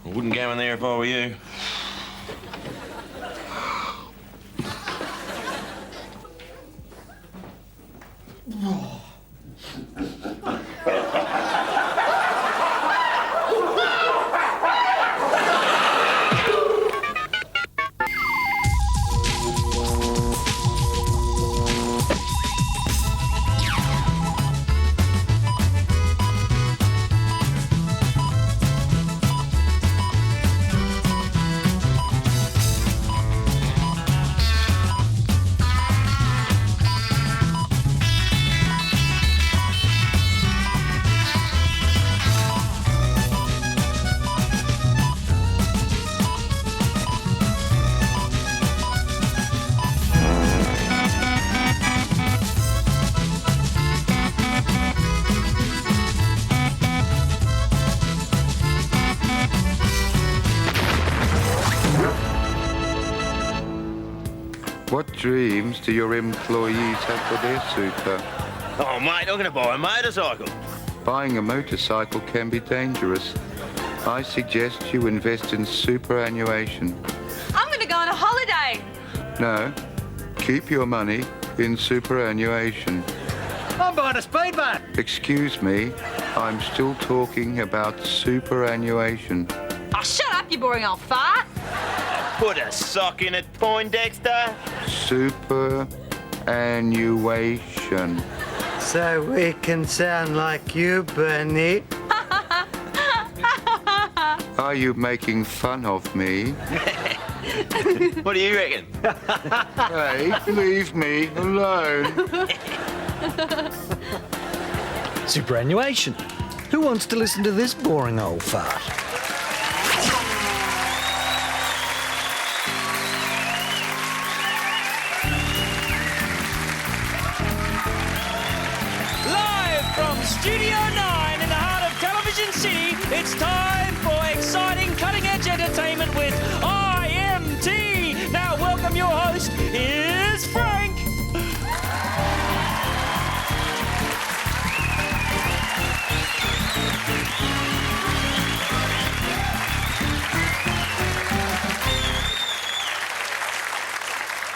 I wouldn't go in there if I were you. What dreams do your employees have for their super? Oh, mate, I'm going to buy a motorcycle. Buying a motorcycle can be dangerous. I suggest you invest in superannuation. I'm going to go on a holiday. No, keep your money in superannuation. I'm buying a speedboat. Excuse me, I'm still talking about superannuation. Oh, shut up, you boring old fart. Put a sock in it, Poindexter. Superannuation. So we can sound like you, Bernie. Are you making fun of me? What do you reckon? Hey, leave me alone. Superannuation. Who wants to listen to this boring old fart? From Studio 9 in the heart of Television City, it's time for exciting cutting-edge entertainment with IMT. Now welcome your host, here's Frank.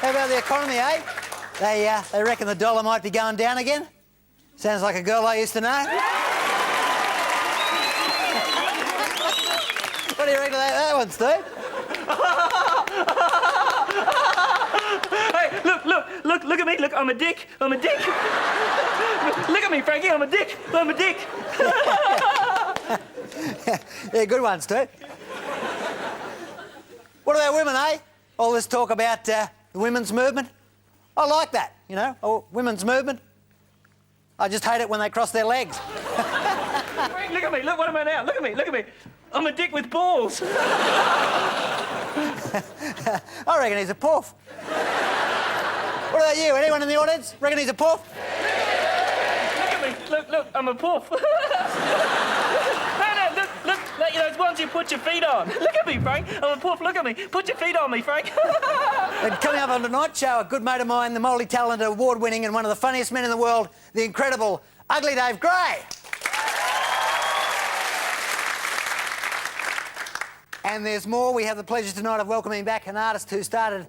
How about the economy, eh? They reckon the dollar might be going down again. Sounds like a girl I used to know. What do you reckon of that one, Steve? Hey, look at me. Look, I'm a dick. Look at me, Frankie, I'm a dick. Yeah, good one, Steve. What about women, eh? All this talk about the women's movement. I like that, you know, women's movement. I just hate it when they cross their legs. Frank, look at me. Look, what am I now? Look at me. I'm a dick with balls. I reckon he's a poof. What about you? Anyone in the audience reckon he's a poof? Look at me. Look, I'm a poof. No, look, you know, it's ones you put your feet on. Look at me, Frank. I'm a poof. Look at me. Put your feet on me, Frank. And coming up on tonight's show, a good mate of mine, the multi-talented, award-winning and one of the funniest men in the world, the incredible Ugly Dave Gray. And there's more. We have the pleasure tonight of welcoming back an artist who started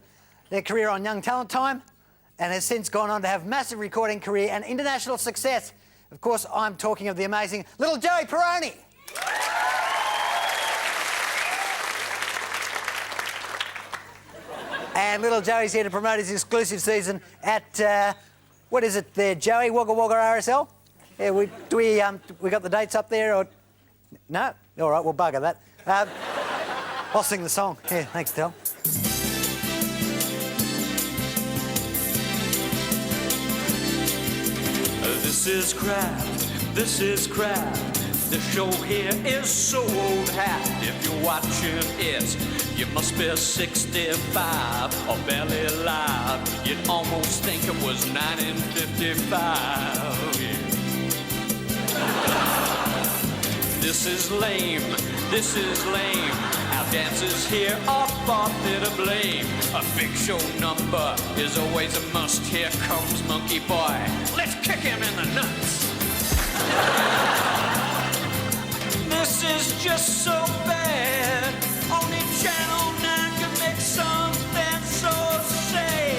their career on Young Talent Time and has since gone on to have massive recording career and international success. Of course, I'm talking of the amazing little Joey Parody. And little Joey's here to promote his exclusive season at, what is it there, Joey? Wagga Wagga RSL? Yeah, we got the dates up there, or... No? All right, we'll bugger that. I'll sing the song. Yeah, thanks, Del. This is crap. The show here is so old hat. If you're watching it, you must be 65 or barely alive. You'd almost think it was 1955. Yeah. This is lame. Our dancers here are partly to blame. A big show number is always a must. Here comes Monkey Boy. Let's kick him in the nuts. This is just so bad. Channel 9 could make something so sad.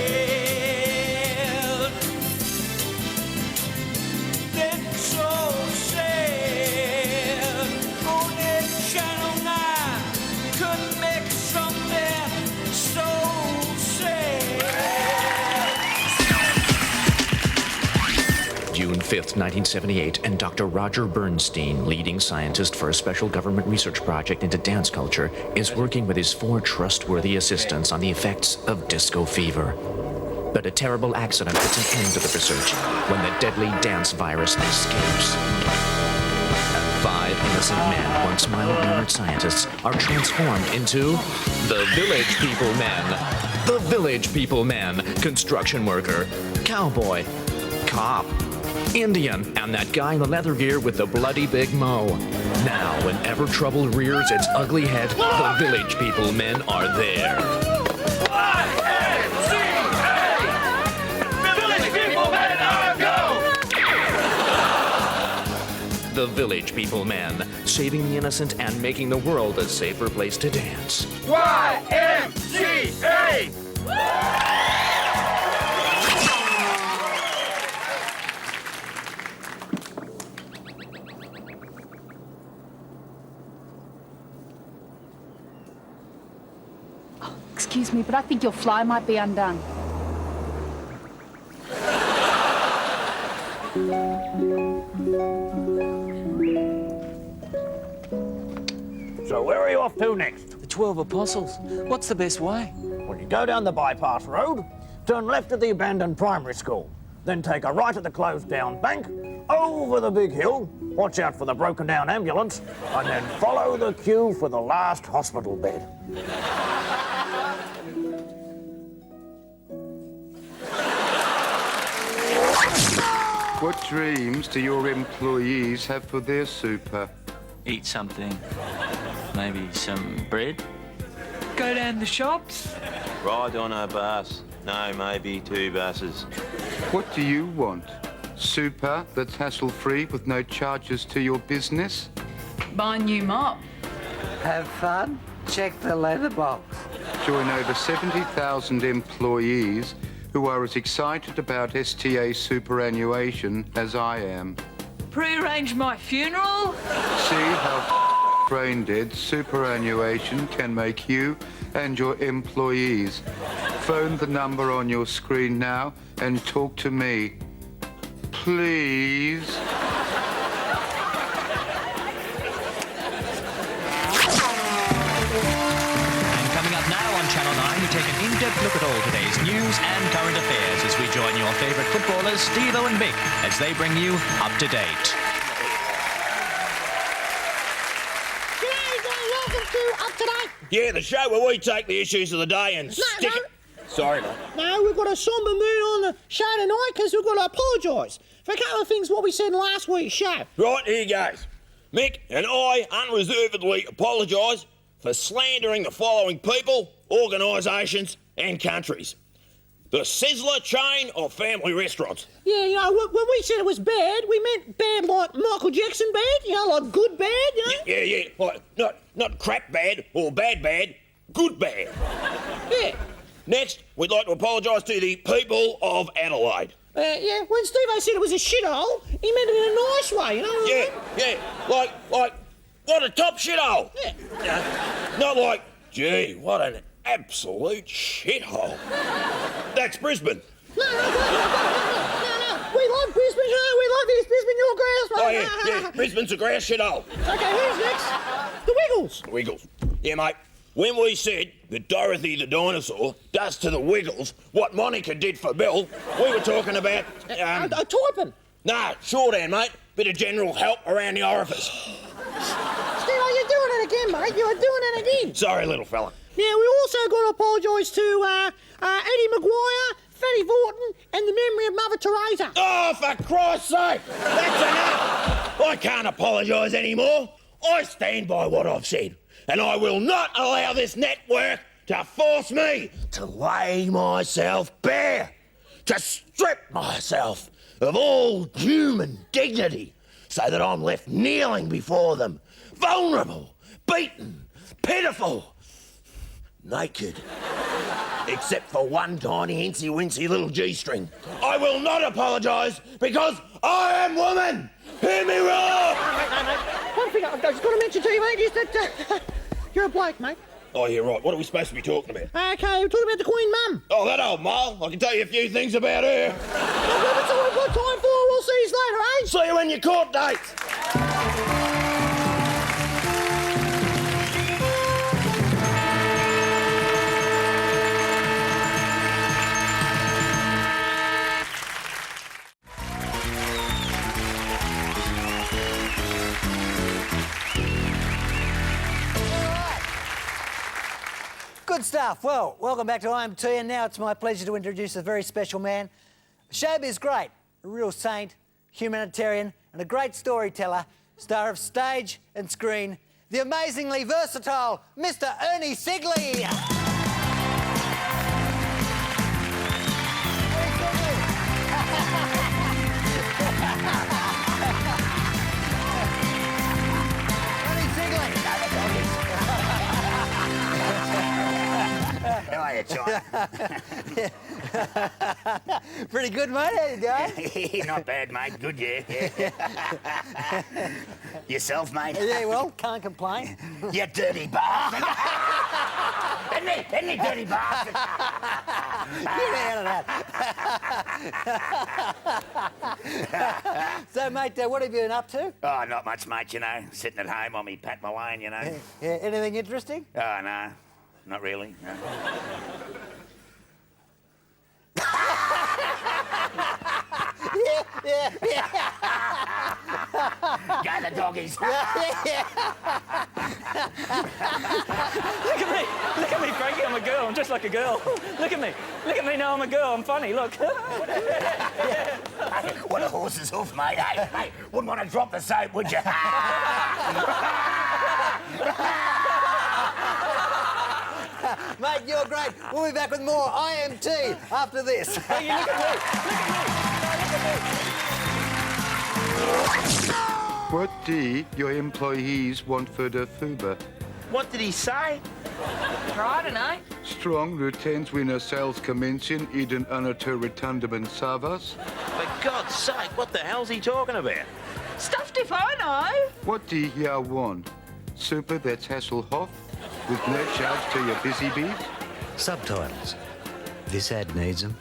That's so sad. Only Channel 9 could make something so sad. June 5th, 1978, and Dr. Roger Bernstein, leading scientist for a special government research project into dance culture, is working with his 4 trustworthy assistants on the effects of disco fever. But a terrible accident puts an end to the research when the deadly dance virus escapes. 5 innocent men, once mild-mannered scientists, are transformed into the Village People Men. The Village People Men, construction worker, cowboy, cop, Indian, and that guy in the leather gear with the bloody big mo. Now, whenever trouble rears its ugly head, the Village People Men are there. Village People Men are go! The Village People Men, saving the innocent and making the world a safer place to dance. YMCA! Excuse me, but I think your fly might be undone. So where are you off to next? The 12 Apostles. What's the best way? Well, you go down the bypass road, turn left at the abandoned primary school, then take a right at the closed down bank, over the big hill, watch out for the broken down ambulance, and then follow the queue for the last hospital bed. What dreams do your employees have for their super? Eat something. Maybe some bread. Go down the shops. Ride on a bus. No, maybe 2 buses. What do you want? Super that's hassle-free with no charges to your business? Buy a new mop. Have fun? Check the letterbox. Join over 70,000 employees who are as excited about STA superannuation as I am. Pre-arrange my funeral. See how brain dead superannuation can make you and your employees. Phone the number on your screen now and talk to me. Please. And coming up now on Channel 9, we take an in-depth look at all today's news and current affairs as we join your favourite footballers, Steve-O and Mick, as they bring you up to date. Welcome to Up to Date. Yeah, the show where we take the issues of the day and stick it... Sorry, mate. No, we've got a somber mood on the show tonight because we've got to apologise for a couple of things what we said in last week's show. Right, here goes. Mick and I unreservedly apologise for slandering the following people, organisations and countries. The Sizzler chain of family restaurants. Yeah, you know, when we said it was bad, we meant bad like Michael Jackson bad, you know, like good bad, you know? Yeah, like not crap bad or bad, good bad. Yeah. Next, we'd like to apologise to the people of Adelaide. Yeah, when Steve-O said it was a shithole, he meant it in a nice way, you know? Yeah, like, what a top shithole. Yeah. Not like, gee, what an absolute shithole. That's Brisbane. No. We love Brisbane, huh? We love this Brisbane, your grass, mate. Oh, yeah, Brisbane's a grass shithole. Okay, who's next? The Wiggles. Wiggles. Yeah, mate. When we said that Dorothy the dinosaur does to the Wiggles what Monica did for Bill, we were talking about... typing. Nah, shorthand, mate. Bit of general help around the orifice. Steve-O, you're doing it again, mate. You're doing it again. Sorry, little fella. Yeah, we also got to apologise to Eddie Maguire, Fatty Vorton, and the memory of Mother Teresa. Oh, for Christ's sake! That's enough! I can't apologise anymore. I stand by what I've said. And I will not allow this network to force me to lay myself bare, to strip myself of all human dignity, so that I'm left kneeling before them, vulnerable, beaten, pitiful, naked. Except for one tiny incy-wincy little G-string. I will not apologise because I am woman! Hear me roar! No, mate. One thing I've just got to mention to you, mate, is that you're a bloke, mate. Oh, you're right. What are we supposed to be talking about? Okay, we're talking about the Queen Mum. Oh, that old mole. I can tell you a few things about her. Well, that's all we've got time for. We'll see you later, eh? See you when your court dates. Good stuff. Well, welcome back to IMT, and now it's my pleasure to introduce a very special man. Showbiz great, a real saint, humanitarian, and a great storyteller, star of stage and screen, the amazingly versatile Mr. Ernie Sigley. How are you, John? Pretty good, mate. How you going? Not bad, mate. Good, yeah. Yourself, mate? Yeah, well, can't complain. You dirty bastard! Isn't he, dirty bastard? Get out of that. So, mate, what have you been up to? Oh, not much, mate, you know. Sitting at home on me Pat Malone, you know. Yeah, anything interesting? Oh, no. Not really, no. Yeah. Go the doggies. Look at me, Frankie, I'm a girl, I'm just like a girl. Look at me, now I'm a girl, I'm funny, look. Hey, what a horse's hoof, mate. Hey, wouldn't want to drop the soap, would you? Mate, you're great. We'll be back with more IMT after this. Hey, you look at me. What do your employees want for the fuba? What did he say? I don't know. Strong retains winner sales commencing Eden Anato Retundum Savas. For God's sake, what the hell's he talking about? Stuffed if I know. What do you want? Super that's Hasselhoff with no charge to your busy bees? Subtitles. This ad needs them.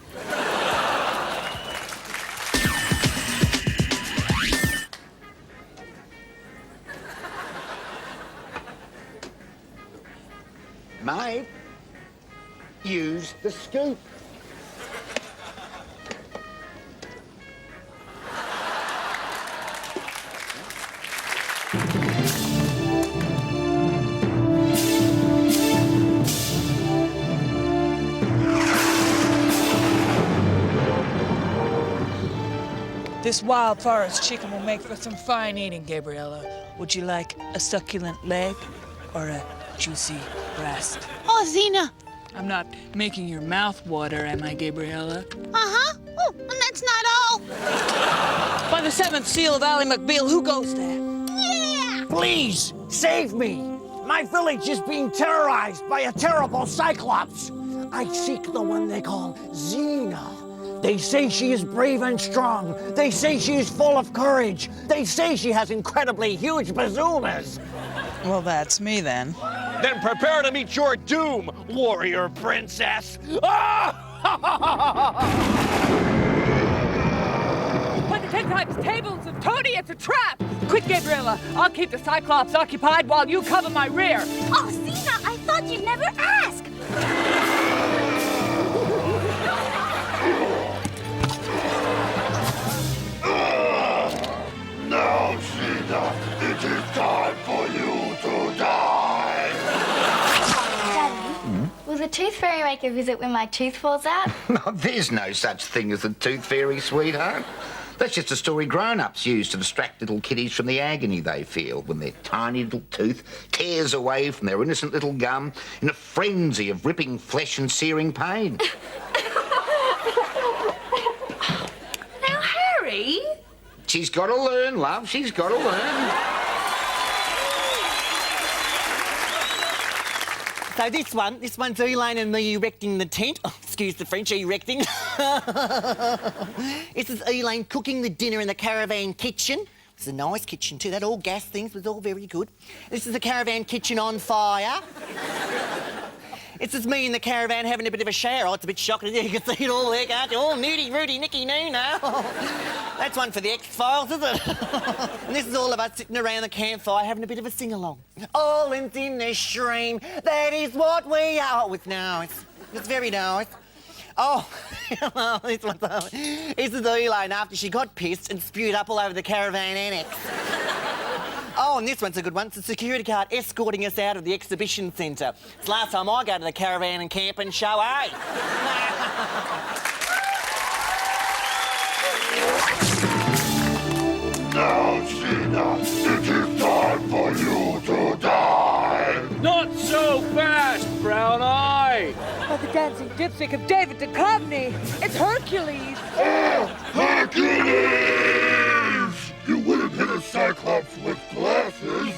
Mate, use the scoop. This wild forest chicken will make for some fine eating, Gabriella. Would you like a succulent leg or a juicy breast? Oh, Zena. I'm not making your mouth water, am I, Gabriella? Uh-huh. Oh, and that's not all. By the seventh seal of Ally McBeal, who goes there? Yeah! Please, save me. My village is being terrorized by a terrible cyclops. I seek the one they call Xena. They say she is brave and strong. They say she is full of courage. They say she has incredibly huge bazoomas. Well, that's me then. Then prepare to meet your doom, warrior princess. When the Tintype's tables of Tony, it's a trap! Quick, Gabriella, I'll keep the Cyclops occupied while you cover my rear. Oh, Zena, I thought you'd never ask. Now, Xena, it is time for you to die. Daddy, will the tooth fairy make a visit when my tooth falls out? There's no such thing as the tooth fairy, sweetheart. That's just a story grown-ups use to distract little kiddies from the agony they feel when their tiny little tooth tears away from their innocent little gum in a frenzy of ripping flesh and searing pain. Now, Harry... She's got to learn, love. She's got to learn. So this one's Elaine and me erecting the tent. Oh, excuse the French, erecting. This is Elaine cooking the dinner in the caravan kitchen. It's a nice kitchen too. That all gas things was all very good. This is the caravan kitchen on fire. This is me in the caravan having a bit of a shower. Oh, it's a bit shocking. You can see it all there, can't you? Oh, nudie, Rudy, Nicky, Nuna. That's one for the X-Files, is it? And this is all of us sitting around the campfire having a bit of a sing-along. All in a stream, that is what we are. Oh, it's nice. It's very nice. Oh, this is Elaine after she got pissed and spewed up all over the caravan annex. Oh, and this one's a good one. It's a security guard escorting us out of the exhibition centre. It's the last time I go to the caravan and camp and show, eh? Now, Sheena, it is time for you to die. Not so fast, Brown Eye. Oh, the dancing dipstick of David Duchovny. It's Hercules. Oh, Hercules! You wouldn't hit a cyclops with glasses.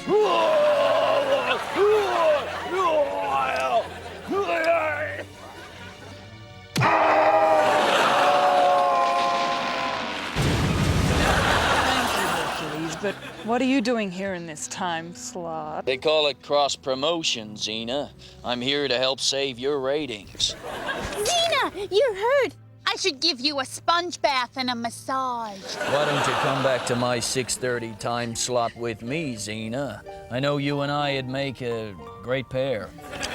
But what are you doing here in this time slot? They call it cross-promotion, Xena. I'm here to help save your ratings. Xena, you're hurt. I should give you a sponge bath and a massage. Why don't you come back to my 6:30 time slot with me, Xena? I know you and I'd make a great pair.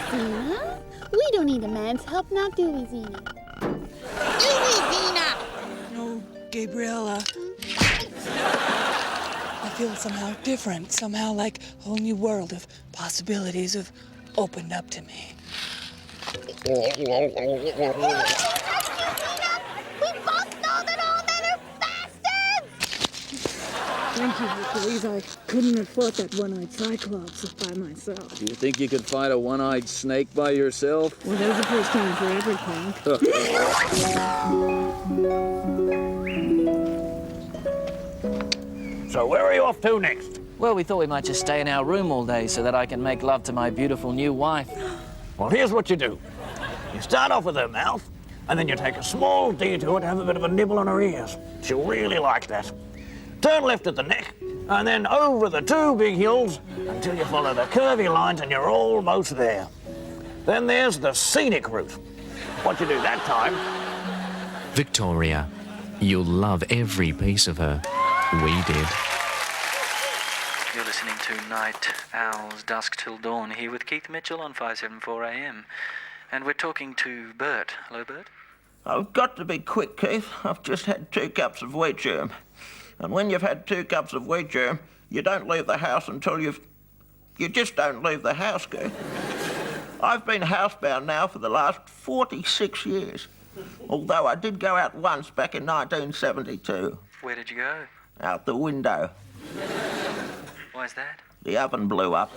Xena? We don't need a man's help, now do we, Xena? Do we, Xena? No, Gabriella. I feel somehow different, somehow like a whole new world of possibilities have opened up to me. We both know that all men are bastards! Thank you, Hercules. I couldn't have fought that one-eyed cyclops by myself. You think you could fight a one-eyed snake by yourself? Well, there's the first time for everything. So where are you off to next? Well, we thought we might just stay in our room all day so that I can make love to my beautiful new wife. Well, here's what you do. You start off with her mouth, and then you take a small detour to have a bit of a nibble on her ears. She'll really like that. Turn left at the neck, and then over the two big hills until you follow the curvy lines and you're almost there. Then there's the scenic route. What you do that time... Victoria, you'll love every piece of her. We did. You're listening to Night Owls Dusk Till Dawn here with Keith Mitchell on 574 AM. And we're talking to Bert. Hello, Bert? I've got to be quick, Keith. I've just had 2 cups of wheat germ. And when you've had 2 cups of wheat germ, you don't leave the house until you just don't leave the house, Keith. I've been housebound now for the last 46 years. Although I did go out once back in 1972. Where did you go? Out the window. Why's that? The oven blew up.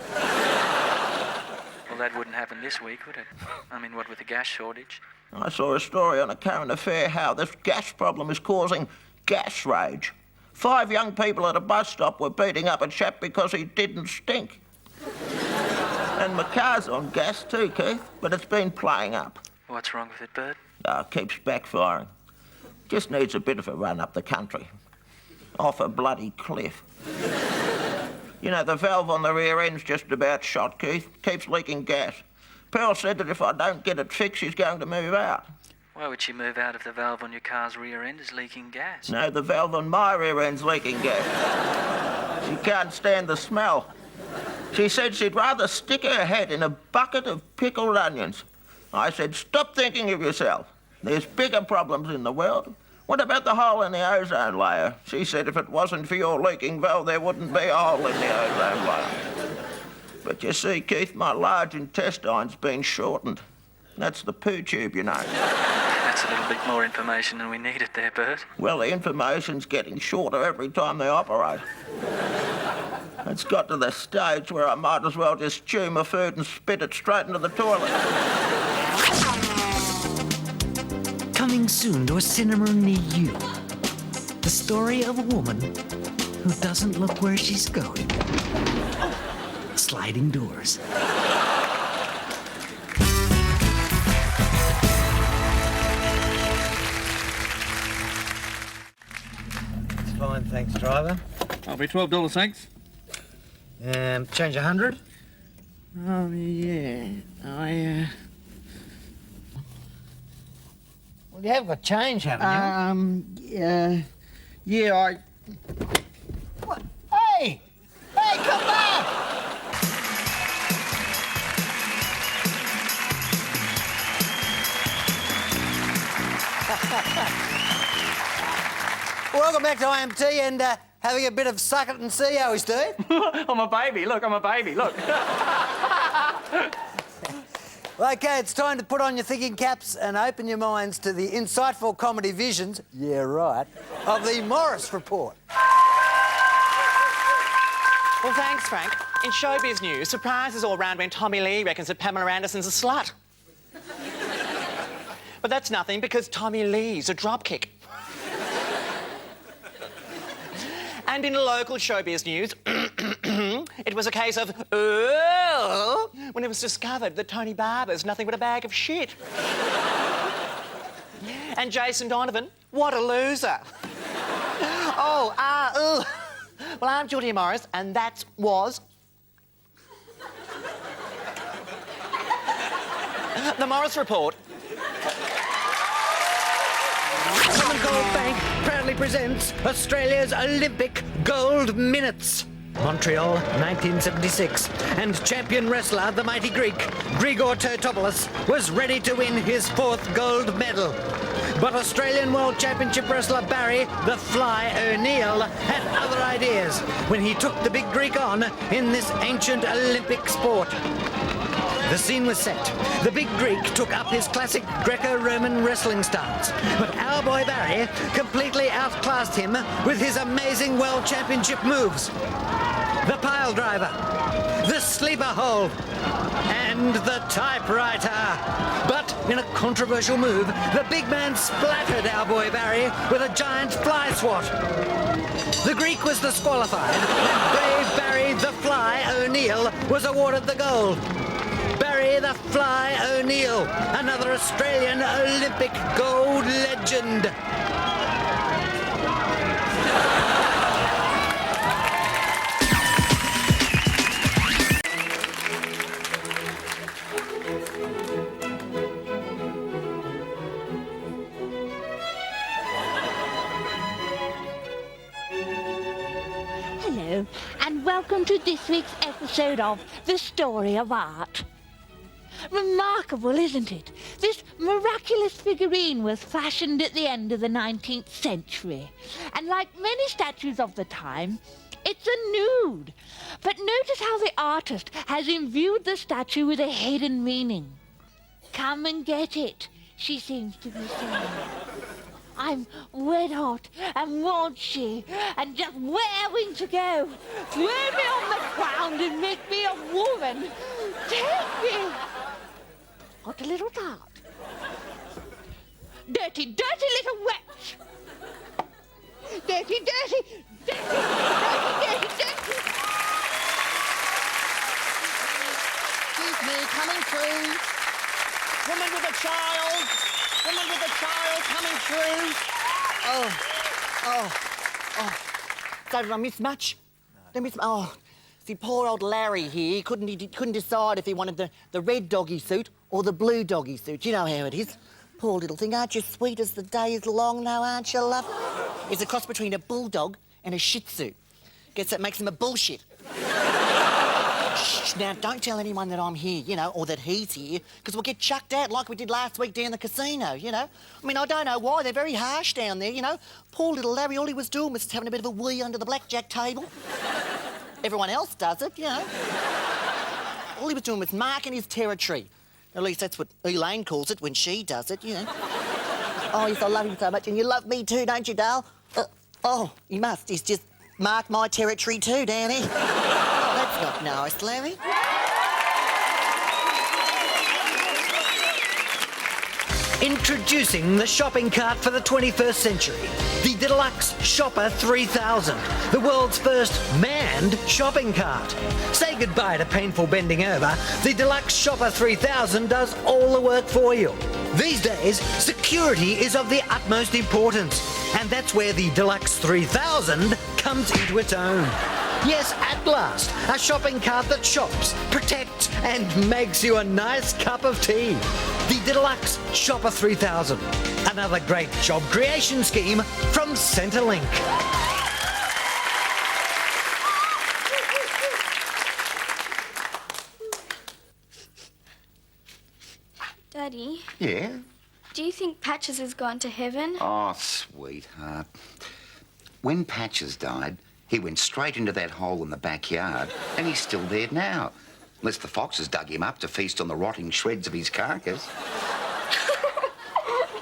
Well, that wouldn't happen this week, would it? I mean, what with the gas shortage? I saw a story on a current affair how this gas problem is causing gas rage. 5 young people at a bus stop were beating up a chap because he didn't stink. And my car's on gas too, Keith, but it's been playing up. What's wrong with it, Bert? Oh, it keeps backfiring. Just needs a bit of a run up the country. Off a bloody cliff. You know, the valve on the rear end's just about shot, Keith. Keeps leaking gas. Pearl said that if I don't get it fixed, she's going to move out. Why would she move out if the valve on your car's rear end is leaking gas? No, the valve on my rear end's leaking gas. She can't stand the smell. She said she'd rather stick her head in a bucket of pickled onions. I said, stop thinking of yourself. There's bigger problems in the world. What about the hole in the ozone layer? She said if it wasn't for your leaking valve, there wouldn't be a hole in the ozone layer. But you see, Keith, my large intestine's been shortened. That's the poo tube, you know. That's a little bit more information than we needed there, Bert. Well, the information's getting shorter every time they operate. It's got to the stage where I might as well just chew my food and spit it straight into the toilet. Coming soon to a cinema near you. The story of a woman who doesn't look where she's going. Sliding doors. driver. I'll be $12, thanks. Change 100. Oh, yeah. Well, you have got change, haven't you? Yeah, What? Hey! Hey, come back! Welcome back to IMT and having a bit of suck it and see how we Steve. I'm a baby, look, I'm a baby, look. Okay, it's time to put on your thinking caps and open your minds to the insightful comedy visions, yeah right, of the Morris Report. Well, thanks, Frank. In showbiz news, surprises all round when Tommy Lee reckons that Pamela Anderson's a slut. But that's nothing because Tommy Lee's a dropkick. And in local showbiz news, it was a case of, when it was discovered that Tony Barber's nothing but a bag of shit. And Jason Donovan, what a loser. Well, I'm Julia Morris, and that was... The Morris Report. Commonwealth Bank proudly presents Australia's Olympic Gold Minutes. Montreal, 1976. And champion wrestler, the mighty Greek, Grigor Tertopoulos, was ready to win his 4th gold medal. But Australian World Championship wrestler Barry, the Fly O'Neill, had other ideas when he took the big Greek on in this ancient Olympic sport. The scene was set. The big Greek took up his classic Greco-Roman wrestling stance, but our boy Barry completely outclassed him with his amazing World Championship moves. The pile driver, the sleeper hold, and the typewriter. But in a controversial move, the big man splattered our boy Barry with a giant fly swat. The Greek was disqualified, and brave Barry the Fly O'Neill was awarded the gold. Barry the Fly O'Neill, another Australian Olympic gold legend. Hello, and welcome to this week's episode of The Story of Art. Remarkable, isn't it? This miraculous figurine was fashioned at the end of the 19th century. And like many statues of the time, it's a nude. But notice how the artist has imbued the statue with a hidden meaning. Come and get it, she seems to be saying. I'm red hot and raunchy and just raring to go. Throw me on the ground and make me a woman. Take me. Got a little tart. Dirty, dirty little wretch. Dirty, dirty, dirty, dirty, dirty. Excuse me, coming through. Woman with a child. Woman with a child coming through. So did I miss much? Did I miss? See, poor old Larry here, he couldn't decide if he wanted the red doggy suit or the blue doggy suit. You know how it is. Poor little thing. Aren't you sweet as the day is long now, aren't you, love? It's a cross between a bulldog and a shih tzu. Guess that makes him a bullshit. Shh, now, don't tell anyone that I'm here, you know, or that he's here, because we'll get chucked out like we did last week down the casino, you know. I mean, I don't know why. They're very harsh down there, you know. Poor little Larry, all he was doing was just having a bit of a wee under the blackjack table. Everyone else does it, you know. All he was doing was marking his territory. At least that's what Elaine calls it when she does it, you know. Oh, yes, I love him so much, and you love me too, don't you, Dale? He must. He's just marked my territory too, Danny. Oh, that's not nice, Larry. Introducing the shopping cart for the 21st century, the Deluxe Shopper 3000, the world's first manned shopping cart. Say goodbye to painful bending over. The Deluxe Shopper 3000 does all the work for you. These days, security is of the utmost importance. And that's where the Deluxe 3000 comes into its own. Yes, at last, a shopping cart that shops, protects, and makes you a nice cup of tea. The Deluxe Shopper 3000. Another great job creation scheme from Centrelink. Daddy, Yeah? do you think Patches has gone to heaven? Oh, sweetheart. When Patches died, he went straight into that hole in the backyard, and he's still there now. Unless the foxes dug him up to feast on the rotting shreds of his carcass.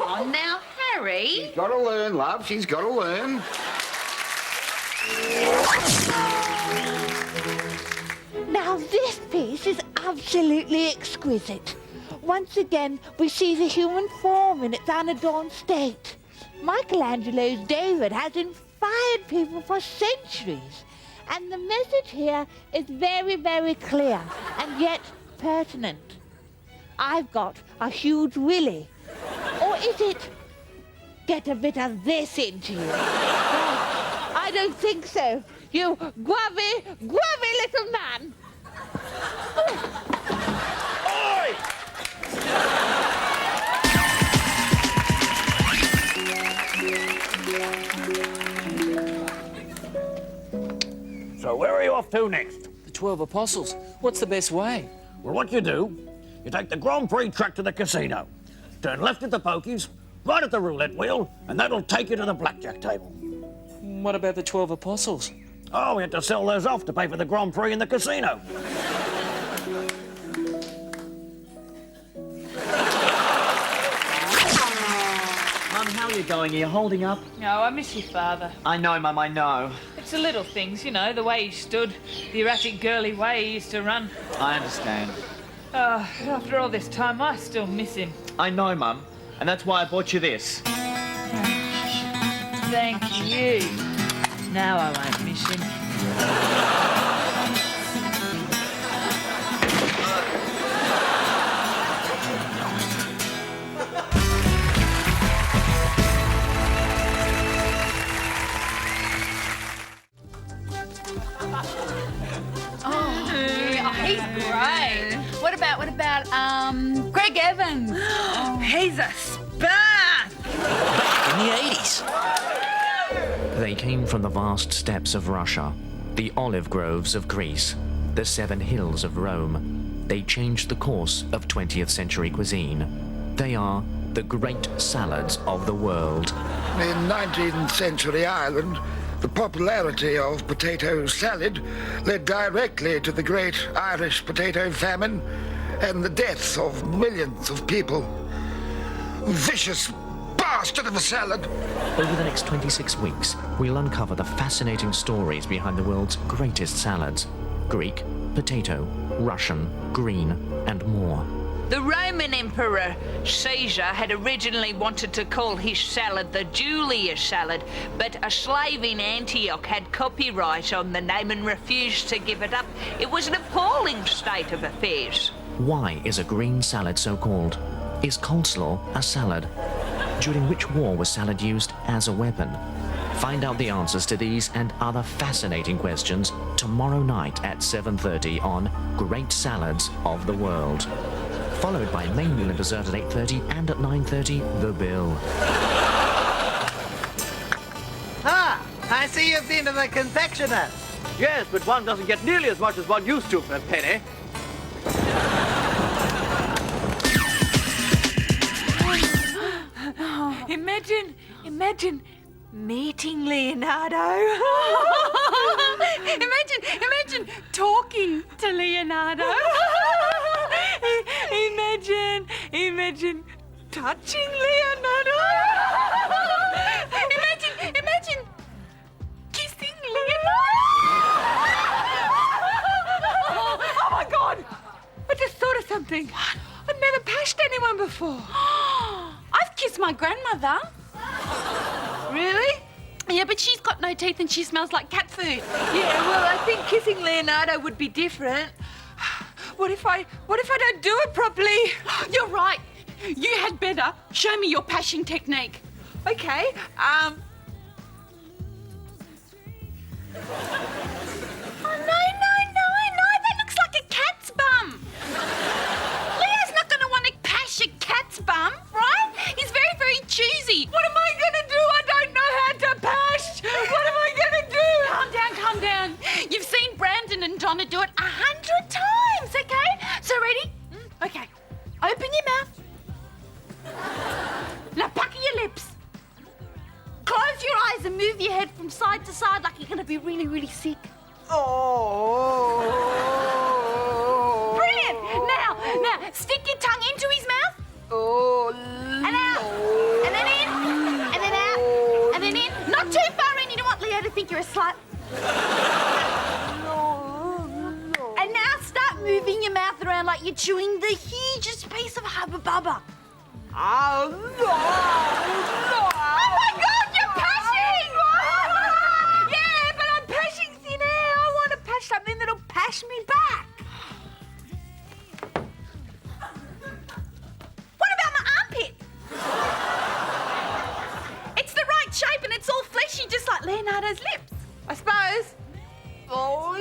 Oh, now, Harry. She's got to learn, love. She's got to learn. Now this piece is absolutely exquisite. Once again, we see the human form in its unadorned state. Michelangelo's David has inspired people for centuries. And the message here is very, very clear and yet pertinent. I've got a huge willy. Or is it, get a bit of this into you? Well, I don't think so. You grubby, grubby little man. Oi! So where are you off to next? The 12 Apostles. What's the best way? Well, what you do, you take the Grand Prix track to the casino. Turn left at the pokies, right at the roulette wheel, and that'll take you to the blackjack table. What about the 12 Apostles? Oh, we had to sell those off to pay for the Grand Prix in the casino. Mum, how are you going? Are you holding up? No, I miss your father. I know, Mum, I know. It's the little things, you know, the way he stood, the erratic girly way he used to run. I understand. Oh, after all this time, I still miss him. I know, Mum, and that's why I bought you this. Thank you. Now I won't miss him. What about, Greg Evans? He's a spark! In the 80s. They came from the vast steppes of Russia, the olive groves of Greece, the 7 hills of Rome. They changed the course of 20th century cuisine. They are the great salads of the world. In 19th century Ireland, the popularity of potato salad led directly to the great Irish potato famine and the deaths of millions of people. Vicious bastard of a salad! Over the next 26 weeks, we'll uncover the fascinating stories behind the world's greatest salads. Greek, potato, Russian, green, and more. The Roman Emperor Caesar had originally wanted to call his salad the Julius salad, but a slave in Antioch had copyright on the name and refused to give it up. It was an appalling state of affairs. Why is a green salad so called? Is coleslaw a salad? During which war was salad used as a weapon? Find out the answers to these and other fascinating questions tomorrow night at 7:30 on Great Salads of the World. Followed by main meal and dessert at 8:30 and at 9:30, The Bill. Ah, I see you've been to the confectioner's. Yes, but one doesn't get nearly as much as one used to for a penny. Imagine meeting Leonardo. Imagine talking to Leonardo. Imagine touching Leonardo. Imagine kissing Leonardo. Oh my God! I just thought of something. What? I've never pashed anyone before. I've kissed my grandmother. Really? Yeah, but she's got no teeth and she smells like cat food. Yeah, well, I think kissing Leonardo would be different. What if I don't do it properly? You're right. You had better show me your pashing technique. Okay. Oh, no, that looks like a cat's bum. Leo's not going to want to pash a cat's bum, right? He's very, very choosy. What am I going to do? I don't know how to pash. What am I going to do? Calm down. You've seen Brandon and Donna do it 100 times, okay? So ready? Okay. Open your mouth. Now pucker your lips. Close your eyes and move your head from side to side like you're going to be really, really sick. Oh. Brilliant. Now, stick your tongue into his mouth. Oh. And out. And then in. And then out. And then in. Not too far in. You don't want Leo to think you're a slut. And now start moving your mouth around like you're chewing the hugest piece of Hubba Bubba. Oh, no. Oh, my God, you're pashing! Yeah, but I'm pashing thin air. I want to pash something that'll pash me back. What about my armpit? It's the right shape and it's all fleshy, just like Leonardo's lips, I suppose. Oh,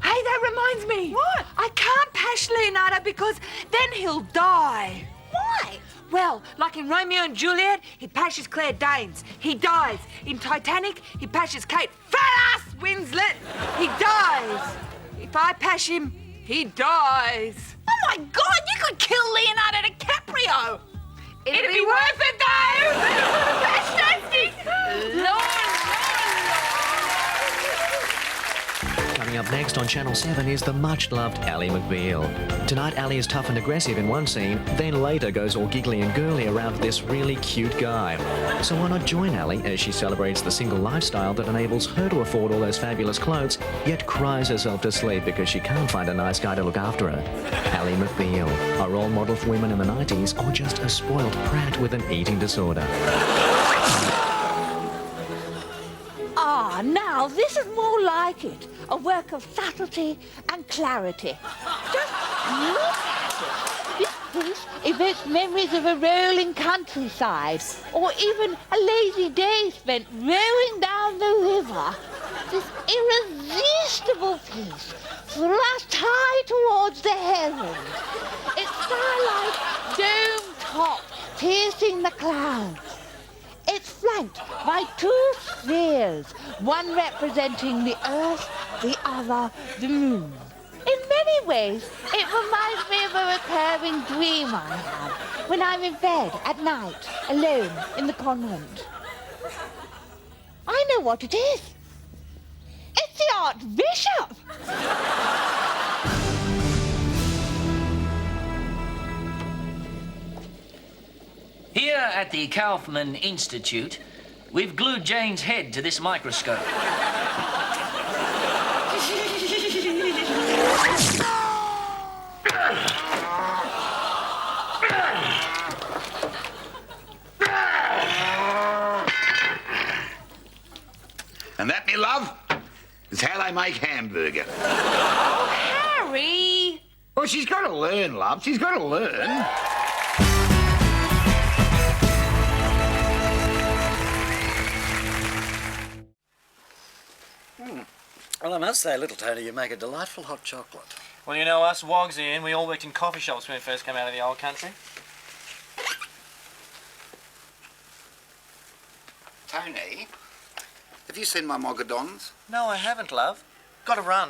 hey, that reminds me. What? I can't pash Leonardo because then he'll die. Why? Well, like in Romeo and Juliet, he pashes Claire Danes. He dies. In Titanic, he pashes Kate Fat-ass Winslet. He dies. If I pash him, he dies. Oh my God, you could kill Leonardo DiCaprio. It'd be worth it though. Fantastic. Coming up next on Channel 7 is the much-loved Ally McBeal. Tonight, Ally is tough and aggressive in one scene, then later goes all giggly and girly around this really cute guy. So why not join Ally as she celebrates the single lifestyle that enables her to afford all those fabulous clothes, yet cries herself to sleep because she can't find a nice guy to look after her? Ally McBeal, a role model for women in the 90s, or just a spoiled prat with an eating disorder? Ah, now this is more like it. A work of subtlety and clarity. Just look at it. This piece evokes memories of a rolling countryside, or even a lazy day spent rowing down the river. This irresistible piece thrust high towards the heavens. Its starlight dome top piercing the clouds. It's flanked by two spheres, one representing the Earth, the other the Moon. In many ways, it reminds me of a recurring dream I have when I'm in bed at night, alone in the convent. I know what it is. It's the Archbishop! Here at the Kaufman Institute, we've glued Jane's head to this microscope. And that, me love, is how they make hamburger. Oh, Harry! Well, she's got to learn, love. She's got to learn. Well, I must say, little Tony, you make a delightful hot chocolate. Well, you know us wogs, Ian, we all worked in coffee shops when we first came out of the old country. Tony, have you seen my mogadons? No, I haven't, love. Got to run.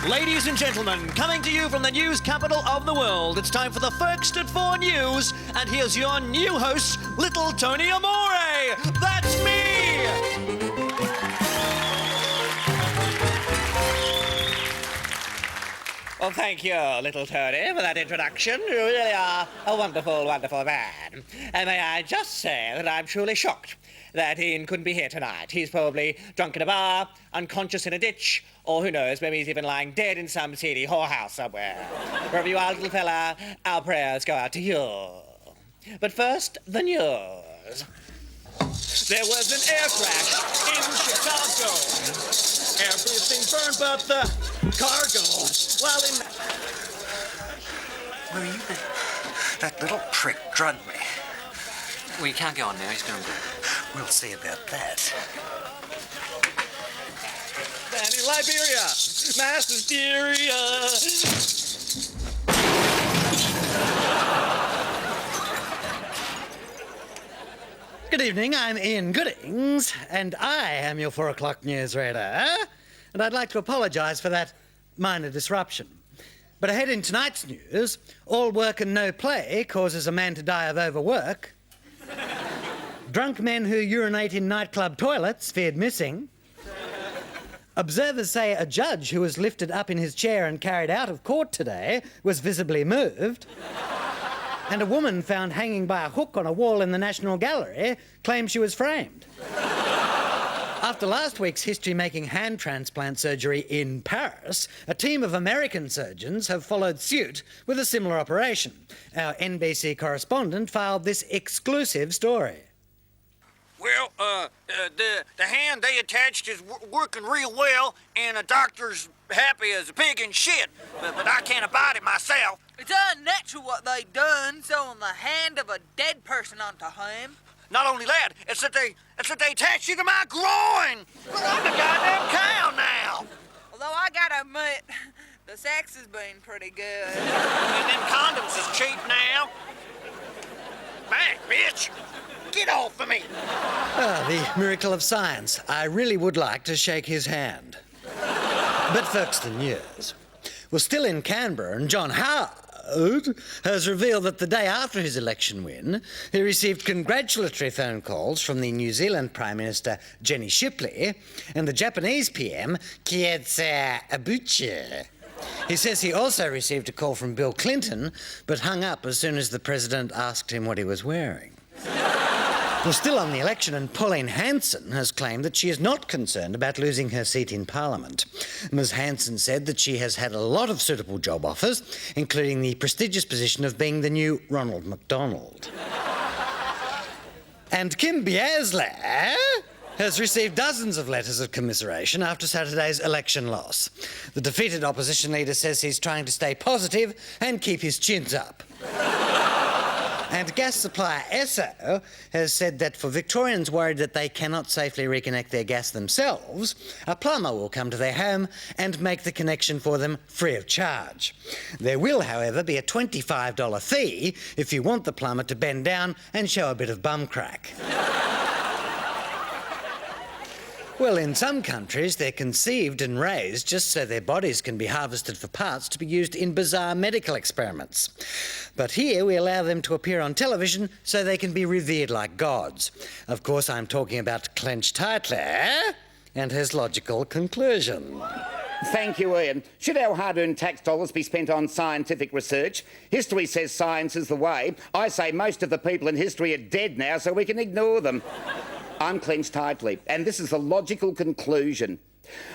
Ladies and gentlemen, coming to you from the news capital of the world, it's time for the Ferksted 4 News, and here's your new host, Little Tony Amore. That's me! Well, thank you, little Tony, for that introduction. You really are a wonderful, wonderful man. And may I just say that I'm truly shocked that Ian couldn't be here tonight. He's probably drunk in a bar, unconscious in a ditch, or who knows, maybe he's even lying dead in some seedy whorehouse somewhere. Wherever you are, little fella, our prayers go out to you. But first, the news. There was an air crash in Chicago. Everything burned but the cargo. While in... Where are you then? That little prick drugged me. Well, you can't go on now. He's going to... We'll see about that. And in Liberia, mass hysteria. Good evening, I'm Ian Goodings, and I am your 4 o'clock news reader. And I'd like to apologise for that minor disruption. But ahead in tonight's news, all work and no play causes a man to die of overwork. Drunk men who urinate in nightclub toilets feared missing. Observers say a judge who was lifted up in his chair and carried out of court today was visibly moved. And a woman found hanging by a hook on a wall in the National Gallery claims she was framed. After last week's history-making hand transplant surgery in Paris, a team of American surgeons have followed suit with a similar operation. Our NBC correspondent filed this exclusive story. Well, the hand they attached is working real well, and the doctor's happy as a pig in shit. But I can't abide it myself. It's unnatural what they done, sewing the hand of a dead person onto him. Not only that, it's that they attached you to my groin. I'm the goddamn cow now. Although I gotta admit, the sex has been pretty good. And them condoms is cheap now. Back, bitch. Get off of me. Ah, the miracle of science. I really would like to shake his hand. But first the news. Well, still in Canberra, and John Howard has revealed that the day after his election win, he received congratulatory phone calls from the New Zealand Prime Minister Jenny Shipley and the Japanese PM Kietsa Abuchi. He says he also received a call from Bill Clinton, but hung up as soon as the president asked him what he was wearing. Well, still on the election, and Pauline Hanson has claimed that she is not concerned about losing her seat in Parliament. Ms Hanson said that she has had a lot of suitable job offers, including the prestigious position of being the new Ronald McDonald. And Kim Biasler has received dozens of letters of commiseration after Saturday's election loss. The defeated opposition leader says he's trying to stay positive and keep his chins up. And gas supplier Esso has said that for Victorians worried that they cannot safely reconnect their gas themselves, a plumber will come to their home and make the connection for them free of charge. There will, however, be a $25 fee if you want the plumber to bend down and show a bit of bum crack. Well, in some countries, they're conceived and raised just so their bodies can be harvested for parts to be used in bizarre medical experiments. But here we allow them to appear on television so they can be revered like gods. Of course, I'm talking about Clench Tightly and his logical conclusion. Thank you, Ian. Should our hard-earned tax dollars be spent on scientific research? History says science is the way. I say most of the people in history are dead now, so we can ignore them. I'm clenched tightly, and this is the logical conclusion.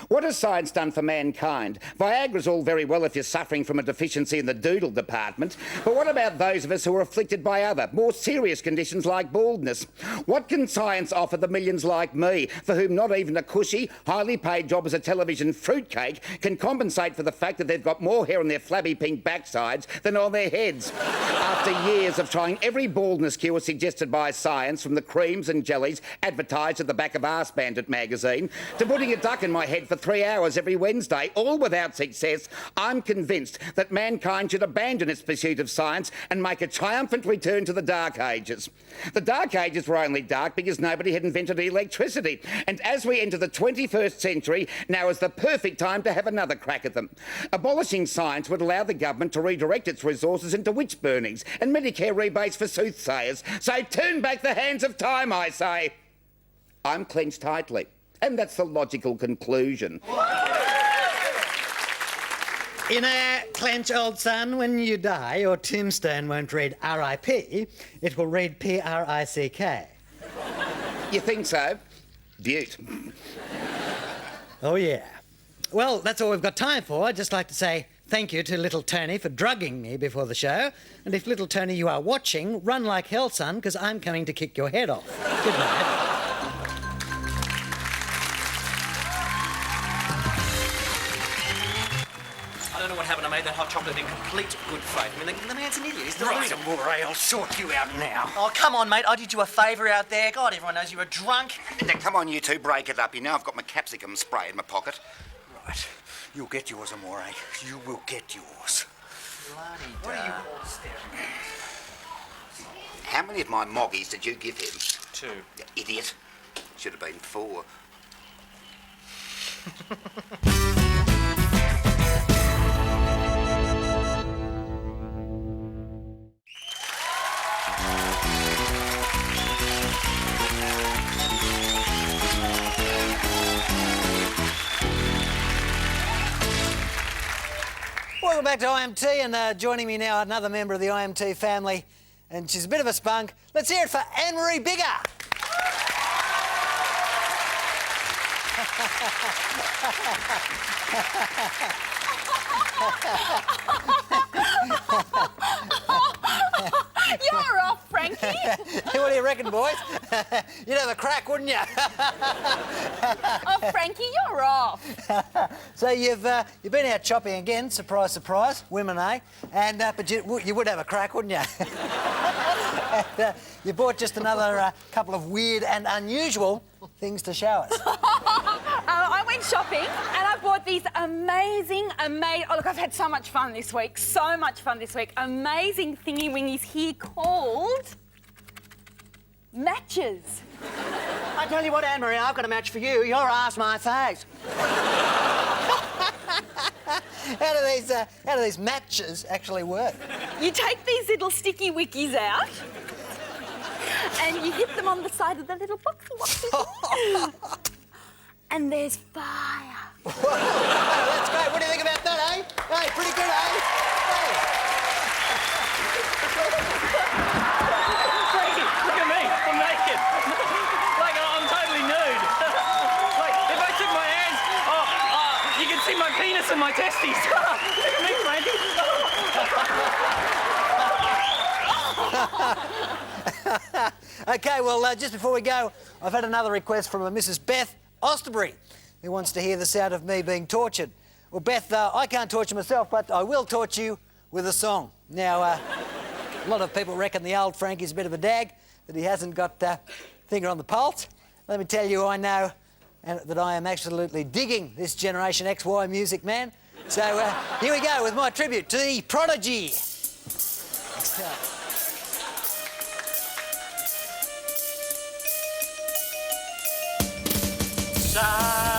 What has science done for mankind? Viagra's all very well if you're suffering from a deficiency in the doodle department, but what about those of us who are afflicted by other, more serious conditions like baldness? What can science offer the millions like me, for whom not even a cushy, highly paid job as a television fruitcake can compensate for the fact that they've got more hair on their flabby pink backsides than on their heads? After years of trying every baldness cure suggested by science, from the creams and jellies advertised at the back of Arse Bandit magazine, to putting a duck in my head for 3 hours every Wednesday, all without success, I'm convinced that mankind should abandon its pursuit of science and make a triumphant return to the Dark Ages. The Dark Ages were only dark because nobody had invented electricity, and as we enter the 21st century, now is the perfect time to have another crack at them. Abolishing science would allow the government to redirect its resources into witch burnings and Medicare rebates for soothsayers. So turn back the hands of time, I say. I'm clenched tightly. And that's the logical conclusion. In a clench, old son, when you die, your tombstone won't read R.I.P., it will read P-R-I-C-K. You think so? Beaut. Oh, yeah. Well, that's all we've got time for. I'd just like to say thank you to little Tony for drugging me before the show. And if little Tony, you are watching, run like hell, son, because I'm coming to kick your head off. Good night. that hot chocolate in complete good faith. I mean, the man's an idiot. He's Right, deluded. Amore, I'll sort you out now. Oh, come on, mate. I did you a favour out there. God, everyone knows you were drunk. Now, come on, you two, break it up. You know I've got my capsicum spray in my pocket. Right. You'll get yours, Amore. You will get yours. Bloody what are you all staring at? How many of my moggies did you give him? 2. You idiot. Should have been 4. Welcome back to IMT, and joining me now, another member of the IMT family, and she's a bit of a spunk. Let's hear it for Anne-Marie Bigger. You're off, Frankie. What do you reckon, boys? You'd have a crack, wouldn't you? Oh, Frankie, you're off. So you've been out shopping again, surprise, surprise, women, eh? And but you would have a crack, wouldn't you? And, you bought just another couple of weird and unusual things to show us. I went shopping and I bought these amazing... Oh, look, I've had so much fun this week. So much fun this week. Amazing thingy-wingies here called... matches. I tell you what, Anne-Marie, I've got a match for you. Your ass, my face. How do these matches actually work? You take these little sticky wickies out and you hit them on the side of the little boxy. And there's fire. That's great. What do you think about that, eh? Hey, pretty good, eh? Hey. Frankie, look at me. I'm naked. Like, I'm totally nude. Like, if I took my hands, you can see my penis and my testes. Look at me, Frankie. OK, well, just before we go, I've had another request from a Mrs. Beth Osterbury, who wants to hear the sound of me being tortured. Well, Beth, I can't torture myself, but I will torture you with a song. Now, a lot of people reckon the old Frankie's a bit of a dag, that he hasn't got finger on the pulse. Let me tell you, I know that I am absolutely digging this Generation XY music, man. So here we go with my tribute to the Prodigy. Side